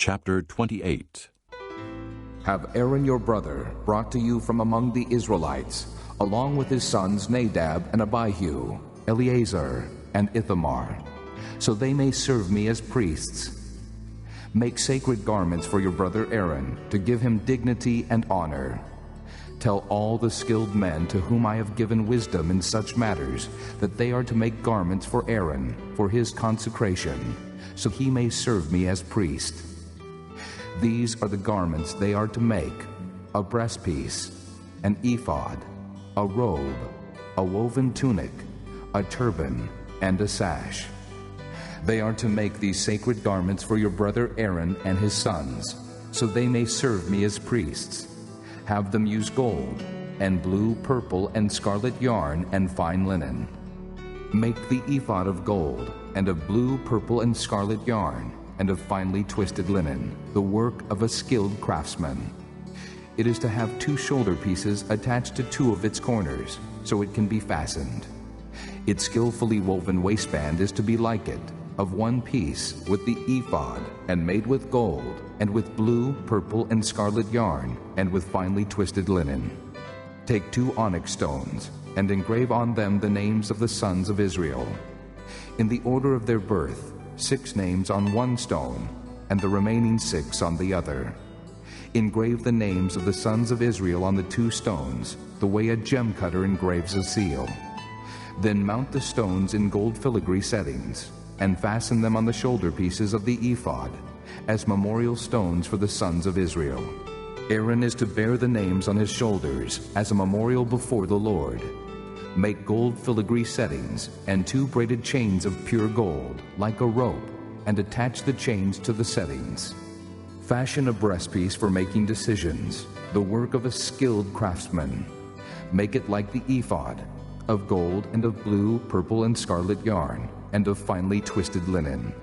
Chapter 28. Have Aaron your brother brought to you from among the Israelites, along with his sons Nadab and Abihu, Eleazar and Ithamar, so they may serve me as priests. Make sacred garments for your brother Aaron, to give him dignity and honor. Tell all the skilled men to whom I have given wisdom in such matters that they are to make garments for Aaron, for his consecration, so he may serve me as priest. These are the garments they are to make: a breastpiece, an ephod, a robe, a woven tunic, a turban, and a sash. They are to make these sacred garments for your brother Aaron and his sons, so they may serve me as priests. Have them use gold, and blue, purple, and scarlet yarn, and fine linen. Make the ephod of gold, and of blue, purple, and scarlet yarn, and of finely twisted linen, the work of a skilled craftsman. It is to have 2 shoulder pieces attached to 2 of its corners, so it can be fastened. Its skillfully woven waistband is to be like it, of 1 piece with the ephod, and made with gold, and with blue, purple, and scarlet yarn, and with finely twisted linen. Take 2 onyx stones, and engrave on them the names of the sons of Israel, in the order of their birth, 6 names on 1 stone, and the remaining 6 on the other. Engrave the names of the sons of Israel on the 2 stones, the way a gem cutter engraves a seal. Then mount the stones in gold filigree settings, and fasten them on the shoulder pieces of the ephod, as memorial stones for the sons of Israel. Aaron is to bear the names on his shoulders as a memorial before the Lord. Make gold filigree settings and 2 braided chains of pure gold, like a rope, and attach the chains to the settings. Fashion a breastpiece for making decisions, the work of a skilled craftsman. Make it like the ephod, of gold and of blue, purple, and scarlet yarn, and of finely twisted linen.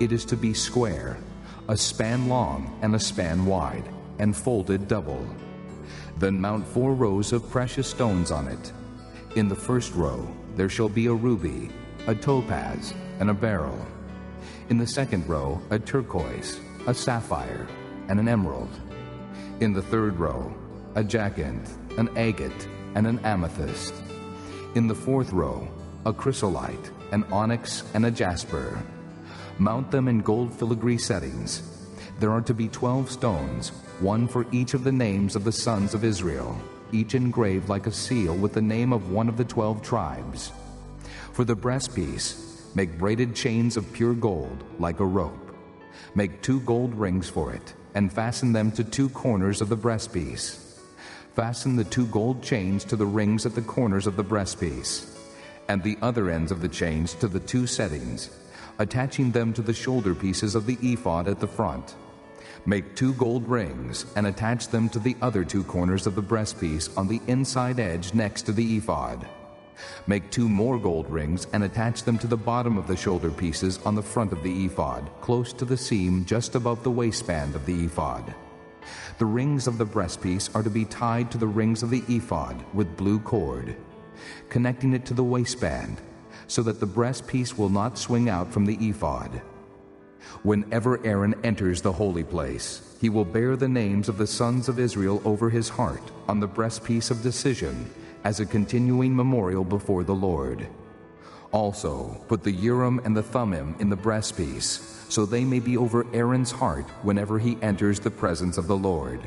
It is to be square, a span long and a span wide, and folded double. Then mount 4 rows of precious stones on it. In the first row there shall be a ruby, a topaz, and a beryl. In the second row a turquoise, a sapphire, and an emerald. In the third row a jacinth, an agate, and an amethyst. In the fourth row a chrysolite, an onyx, and a jasper. Mount them in gold filigree settings. There are to be 12 stones, 1 for each of the names of the sons of Israel, each engraved like a seal with the name of one of the 12 tribes. For the breastpiece, make braided chains of pure gold, like a rope. Make 2 gold rings for it, and fasten them to 2 corners of the breastpiece. Fasten the 2 gold chains to the rings at the corners of the breastpiece, and the other ends of the chains to the 2 settings, attaching them to the shoulder pieces of the ephod at the front. Make 2 gold rings, and attach them to the other 2 corners of the breastpiece on the inside edge next to the ephod. Make 2 more gold rings, and attach them to the bottom of the shoulder pieces on the front of the ephod, close to the seam just above the waistband of the ephod. The rings of the breastpiece are to be tied to the rings of the ephod with blue cord, connecting it to the waistband, so that the breastpiece will not swing out from the ephod. Whenever Aaron enters the holy place, he will bear the names of the sons of Israel over his heart on the breastpiece of decision as a continuing memorial before the Lord. Also, put the Urim and the Thummim in the breastpiece, so they may be over Aaron's heart whenever he enters the presence of the Lord.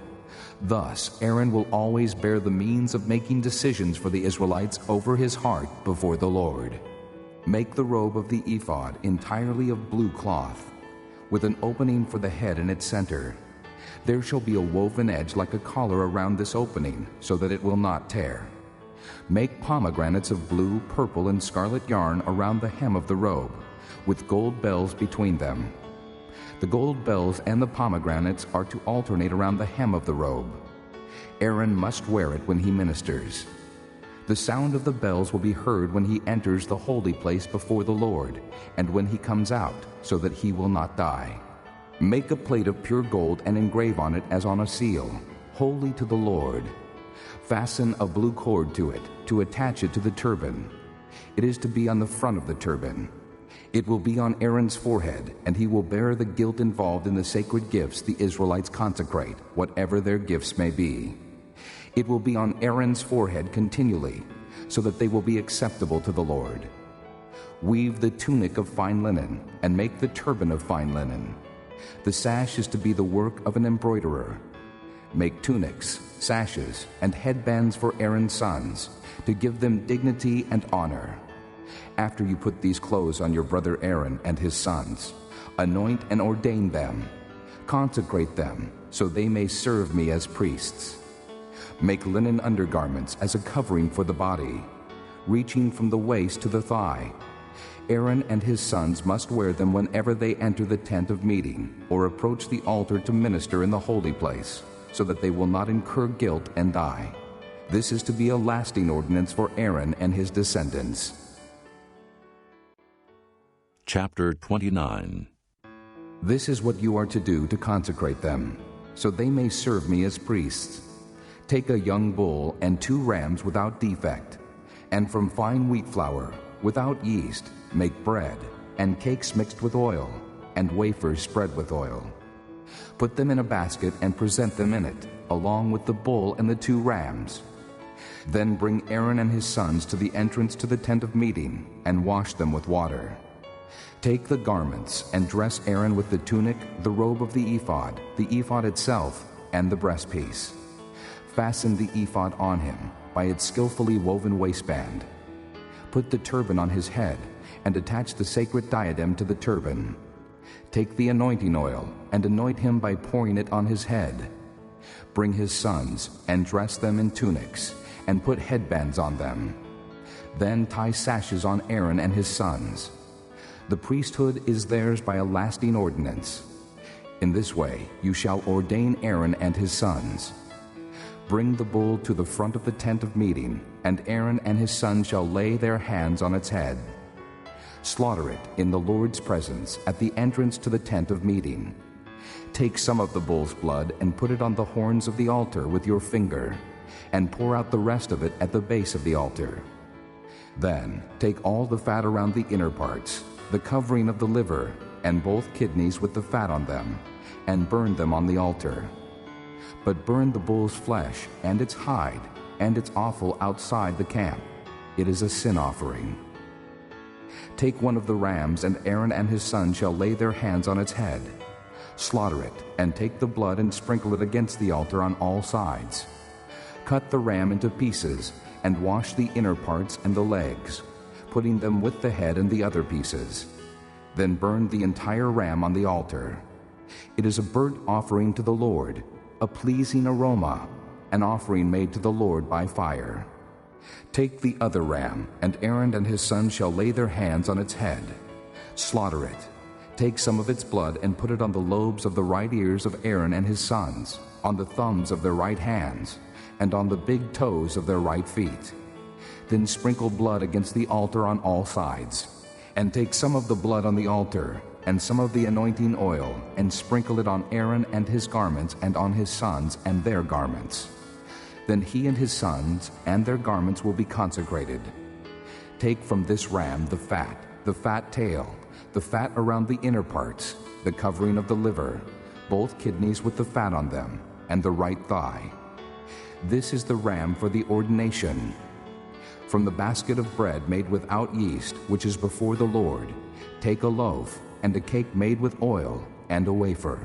Thus, Aaron will always bear the means of making decisions for the Israelites over his heart before the Lord. Make the robe of the ephod entirely of blue cloth, with an opening for the head in its center. There shall be a woven edge like a collar around this opening, so that it will not tear. Make pomegranates of blue, purple, and scarlet yarn around the hem of the robe, with gold bells between them. The gold bells and the pomegranates are to alternate around the hem of the robe. Aaron must wear it when he ministers. The sound of the bells will be heard when he enters the holy place before the Lord, and when he comes out, so that he will not die. Make a plate of pure gold and engrave on it as on a seal, holy to the Lord. Fasten a blue cord to it, to attach it to the turban. It is to be on the front of the turban. It will be on Aaron's forehead, and he will bear the guilt involved in the sacred gifts the Israelites consecrate, whatever their gifts may be. It will be on Aaron's forehead continually, so that they will be acceptable to the Lord. Weave the tunic of fine linen, and make the turban of fine linen. The sash is to be the work of an embroiderer. Make tunics, sashes, and headbands for Aaron's sons, to give them dignity and honor. After you put these clothes on your brother Aaron and his sons, anoint and ordain them. Consecrate them, so they may serve me as priests. Make linen undergarments as a covering for the body, reaching from the waist to the thigh. Aaron and his sons must wear them whenever they enter the tent of meeting or approach the altar to minister in the holy place, so that they will not incur guilt and die. This is to be a lasting ordinance for Aaron and his descendants. Chapter 29. This is what you are to do to consecrate them, so they may serve me as priests. Take a young bull and 2 rams without defect, and from fine wheat flour, without yeast, make bread, and cakes mixed with oil, and wafers spread with oil. Put them in a basket and present them in it, along with the bull and the 2 rams. Then bring Aaron and his sons to the entrance to the tent of meeting, and wash them with water. Take the garments, and dress Aaron with the tunic, the robe of the ephod itself, and the breastpiece. Fasten the ephod on him by its skillfully woven waistband. Put the turban on his head, and attach the sacred diadem to the turban. Take the anointing oil, and anoint him by pouring it on his head. Bring his sons, and dress them in tunics, and put headbands on them. Then tie sashes on Aaron and his sons. The priesthood is theirs by a lasting ordinance. In this way you shall ordain Aaron and his sons. Bring the bull to the front of the tent of meeting, and Aaron and his sons shall lay their hands on its head. Slaughter it in the Lord's presence at the entrance to the tent of meeting. Take some of the bull's blood and put it on the horns of the altar with your finger, and pour out the rest of it at the base of the altar. Then take all the fat around the inner parts, the covering of the liver, and both kidneys with the fat on them, and burn them on the altar. But burn the bull's flesh and its hide and its offal outside the camp. It is a sin offering. Take one of the rams, and Aaron and his sons shall lay their hands on its head. Slaughter it, and take the blood and sprinkle it against the altar on all sides. Cut the ram into pieces, and wash the inner parts and the legs, putting them with the head and the other pieces. Then burn the entire ram on the altar. It is a burnt offering to the Lord, a pleasing aroma, an offering made to the Lord by fire. Take the other ram, and Aaron and his sons shall lay their hands on its head. Slaughter it. Take some of its blood and put it on the lobes of the right ears of Aaron and his sons, on the thumbs of their right hands, and on the big toes of their right feet. Then sprinkle blood against the altar on all sides. And take some of the blood on the altar, and some of the anointing oil, and sprinkle it on Aaron and his garments, and on his sons and their garments. Then he and his sons and their garments will be consecrated. Take from this ram the fat tail, the fat around the inner parts, the covering of the liver, both kidneys with the fat on them, and the right thigh. This is the ram for the ordination. From the basket of bread made without yeast, which is before the Lord, take a loaf, and a cake made with oil, and a wafer.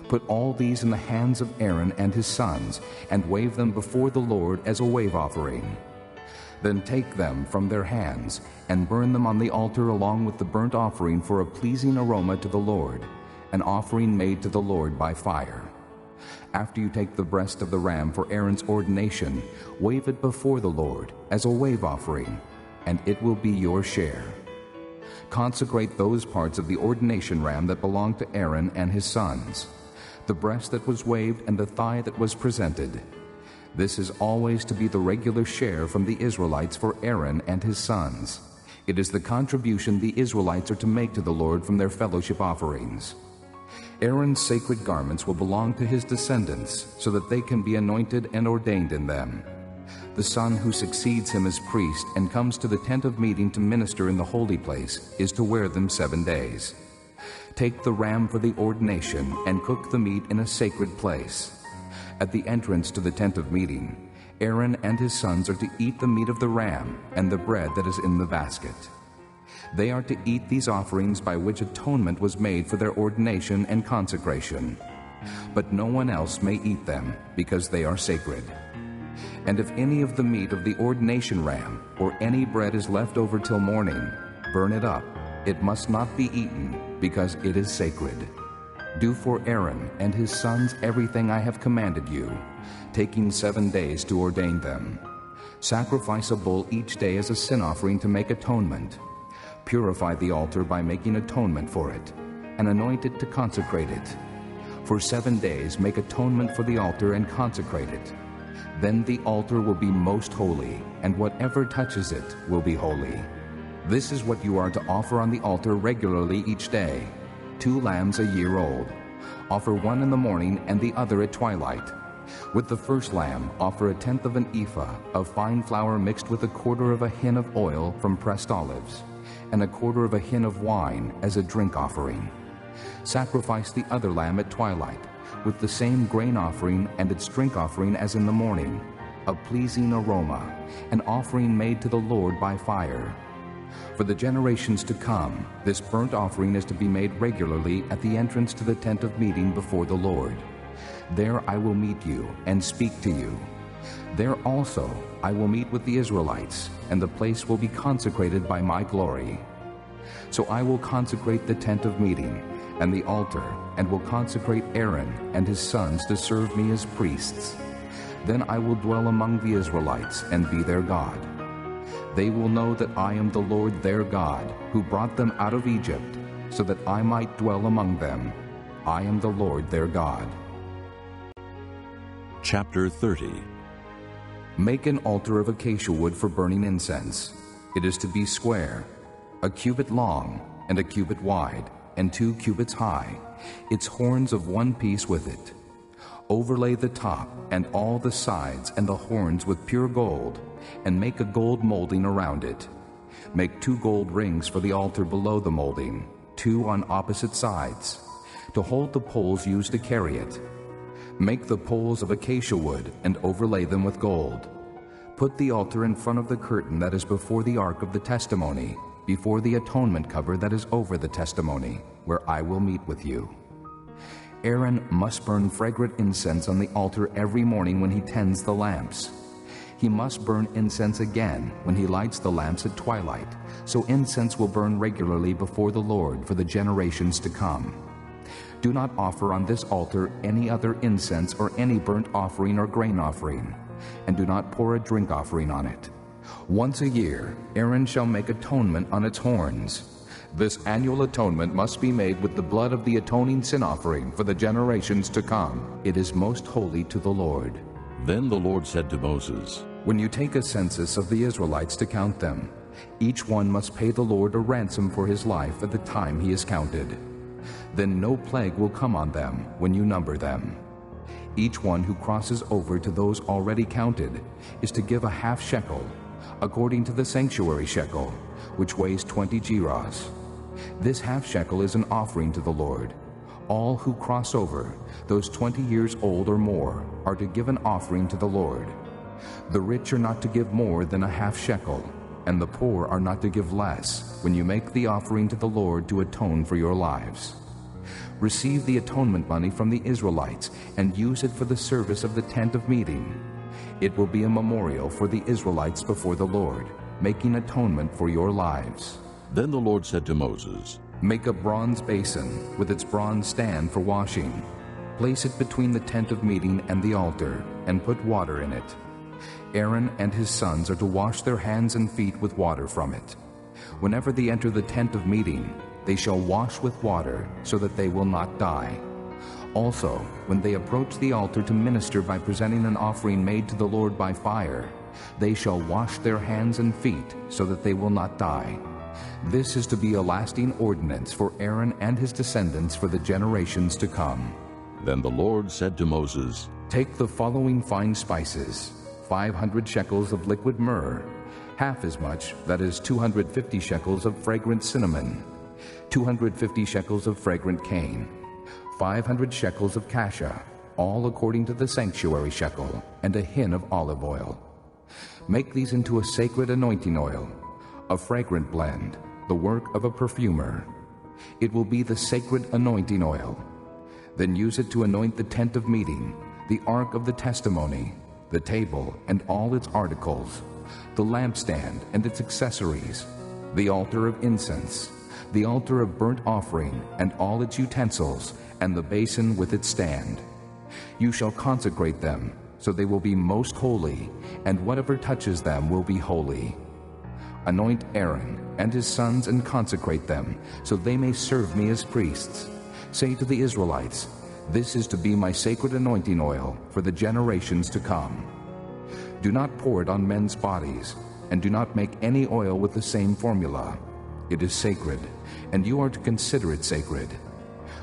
Put all these in the hands of Aaron and his sons, and wave them before the Lord as a wave offering. Then take them from their hands, and burn them on the altar along with the burnt offering for a pleasing aroma to the Lord, an offering made to the Lord by fire. After you take the breast of the ram for Aaron's ordination, wave it before the Lord as a wave offering, and it will be your share. Consecrate those parts of the ordination ram that belong to Aaron and his sons, the breast that was waved and the thigh that was presented. This is always to be the regular share from the Israelites for Aaron and his sons. It is the contribution the Israelites are to make to the Lord from their fellowship offerings. Aaron's sacred garments will belong to his descendants, so that they can be anointed and ordained in them. The son who succeeds him as priest and comes to the tent of meeting to minister in the holy place is to wear them 7 days. Take the ram for the ordination and cook the meat in a sacred place. At the entrance to the tent of meeting, Aaron and his sons are to eat the meat of the ram and the bread that is in the basket. They are to eat these offerings by which atonement was made for their ordination and consecration. But no one else may eat them, because they are sacred. And if any of the meat of the ordination ram or any bread is left over till morning, burn it up. It must not be eaten, because it is sacred. Do for Aaron and his sons everything I have commanded you, taking 7 days to ordain them. Sacrifice a bull each day as a sin offering to make atonement. Purify the altar by making atonement for it, and anoint it to consecrate it. For 7 days make atonement for the altar and consecrate it. Then the altar will be most holy, and whatever touches it will be holy. This is what you are to offer on the altar regularly each day: 2 lambs a year old. Offer one in the morning and the other at twilight. With the first lamb, offer 1/10 of an ephah of fine flour mixed with 1/4 of a hin of oil from pressed olives, and 1/4 of a hin of wine as a drink offering. Sacrifice the other lamb at twilight, with the same grain offering and its drink offering as in the morning, a pleasing aroma, an offering made to the Lord by fire. For the generations to come, this burnt offering is to be made regularly at the entrance to the tent of meeting before the Lord. There I will meet you and speak to you. There also I will meet with the Israelites, and the place will be consecrated by my glory. So I will consecrate the tent of meeting and the altar, and will consecrate Aaron and his sons to serve me as priests. Then I will dwell among the Israelites and be their God. They will know that I am the Lord their God, who brought them out of Egypt, so that I might dwell among them. I am the Lord their God. Chapter 30. Make an altar of acacia wood for burning incense. It is to be square, 1 cubit long and 1 cubit wide, and 2 cubits high, its horns of 1 piece with it. Overlay the top and all the sides and the horns with pure gold, and make a gold molding around it. Make 2 gold rings for the altar below the molding, 2 on opposite sides, to hold the poles used to carry it. Make the poles of acacia wood and overlay them with gold. Put the altar in front of the curtain that is before the ark of the testimony, before the atonement cover that is over the testimony, where I will meet with you. Aaron must burn fragrant incense on the altar every morning when he tends the lamps. He must burn incense again when he lights the lamps at twilight, so incense will burn regularly before the Lord for the generations to come. Do not offer on this altar any other incense or any burnt offering or grain offering, and do not pour a drink offering on it. Once a year, Aaron shall make atonement on its horns. This annual atonement must be made with the blood of the atoning sin offering for the generations to come. It is most holy to the Lord. Then the Lord said to Moses, When you take a census of the Israelites to count them, each one must pay the Lord a ransom for his life at the time he is counted. Then no plague will come on them when you number them. Each one who crosses over to those already counted is to give a half shekel, according to the sanctuary shekel, which weighs 20 gerahs. This half shekel is an offering to the Lord. All who cross over, those 20 years old or more, are to give an offering to the Lord. The rich are not to give more than a half shekel, and the poor are not to give less when you make the offering to the Lord to atone for your lives. Receive the atonement money from the Israelites and use it for the service of the tent of meeting. It will be a memorial for the Israelites before the Lord, making atonement for your lives. Then the Lord said to Moses, Make a bronze basin with its bronze stand for washing. Place it between the tent of meeting and the altar, and put water in it. Aaron and his sons are to wash their hands and feet with water from it. Whenever they enter the tent of meeting, they shall wash with water, so that they will not die. Also, when they approach the altar to minister by presenting an offering made to the Lord by fire, they shall wash their hands and feet, so that they will not die. This is to be a lasting ordinance for Aaron and his descendants for the generations to come. Then the Lord said to Moses, Take the following fine spices: 500 shekels of liquid myrrh, half as much, that is 250 shekels of fragrant cinnamon, 250 shekels of fragrant cane, 500 shekels of cassia, all according to the sanctuary shekel, and a hin of olive oil. Make these into a sacred anointing oil, a fragrant blend, the work of a perfumer. It will be the sacred anointing oil. Then use it to anoint the tent of meeting, the ark of the testimony, the table and all its articles, the lampstand and its accessories, the altar of incense, the altar of burnt offering and all its utensils, and the basin with its stand. You shall consecrate them, so they will be most holy, and whatever touches them will be holy. Anoint Aaron and his sons and consecrate them, so they may serve me as priests. Say to the Israelites, this is to be my sacred anointing oil for the generations to come. Do not pour it on men's bodies, and do not make any oil with the same formula. It is sacred, and you are to consider it sacred.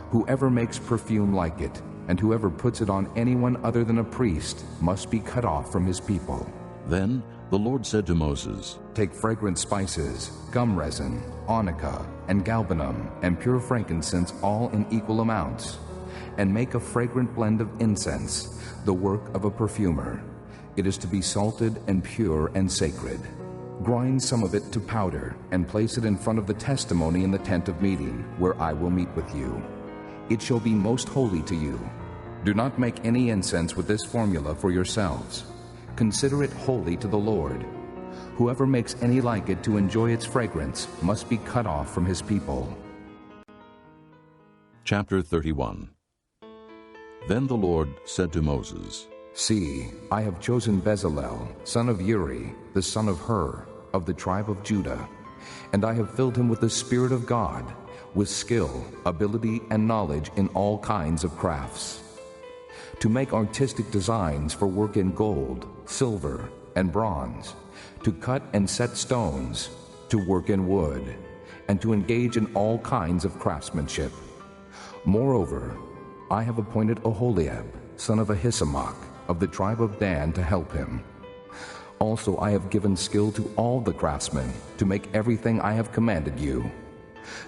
Whoever makes perfume like it, and whoever puts it on anyone other than a priest, must be cut off from his people. Then the Lord said to Moses, Take fragrant spices, gum resin, onycha, and galbanum, and pure frankincense, all in equal amounts, and make a fragrant blend of incense, the work of a perfumer. It is to be salted and pure and sacred. Grind some of it to powder, and place it in front of the testimony in the tent of meeting, where I will meet with you. It shall be most holy to you. Do not make any incense with this formula for yourselves. Consider it holy to the Lord. Whoever makes any like it to enjoy its fragrance must be cut off from his people. Chapter 31. Then the Lord said to Moses, See, I have chosen Bezalel, son of Uri, the son of Hur, of the tribe of Judah, and I have filled him with the Spirit of God, with skill, ability, and knowledge in all kinds of crafts, to make artistic designs for work in gold, silver, and bronze, to cut and set stones, to work in wood, and to engage in all kinds of craftsmanship. Moreover, I have appointed Oholiab, son of Ahisamach, of the tribe of Dan, to help him. Also I have given skill to all the craftsmen to make everything I have commanded you: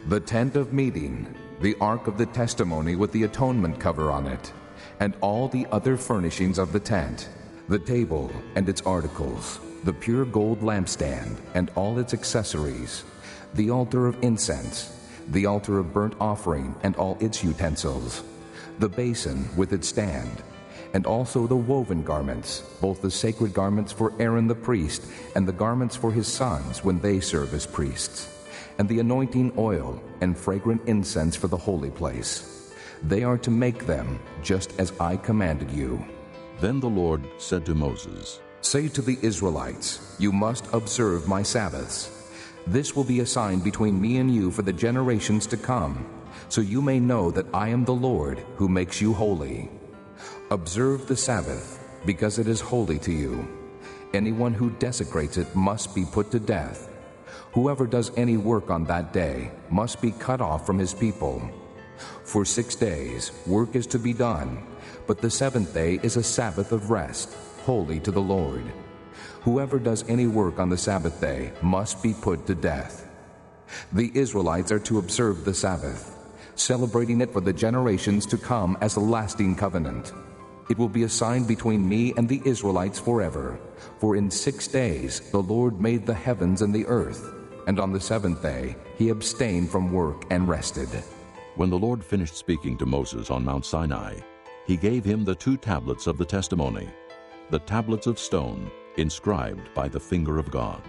the tent of meeting, the ark of the testimony with the atonement cover on it, and all the other furnishings of the tent, the table and its articles, the pure gold lampstand and all its accessories, the altar of incense, the altar of burnt offering and all its utensils, the basin with its stand, and also the woven garments, both the sacred garments for Aaron the priest and the garments for his sons when they serve as priests, and the anointing oil and fragrant incense for the holy place. They are to make them just as I commanded you. Then the Lord said to Moses, Say to the Israelites, You must observe my Sabbaths. This will be a sign between me and you for the generations to come, so you may know that I am the Lord who makes you holy. Observe the Sabbath, because it is holy to you. Anyone who desecrates it must be put to death. Whoever does any work on that day must be cut off from his people. For 6 days work is to be done, but the seventh day is a Sabbath of rest, holy to the Lord. Whoever does any work on the Sabbath day must be put to death. The Israelites are to observe the Sabbath, celebrating it for the generations to come as a lasting covenant. It will be a sign between me and the Israelites forever, for in 6 days the Lord made the heavens and the earth, and on the seventh day he abstained from work and rested. When the Lord finished speaking to Moses on Mount Sinai, he gave him the 2 tablets of the testimony, the tablets of stone inscribed by the finger of God.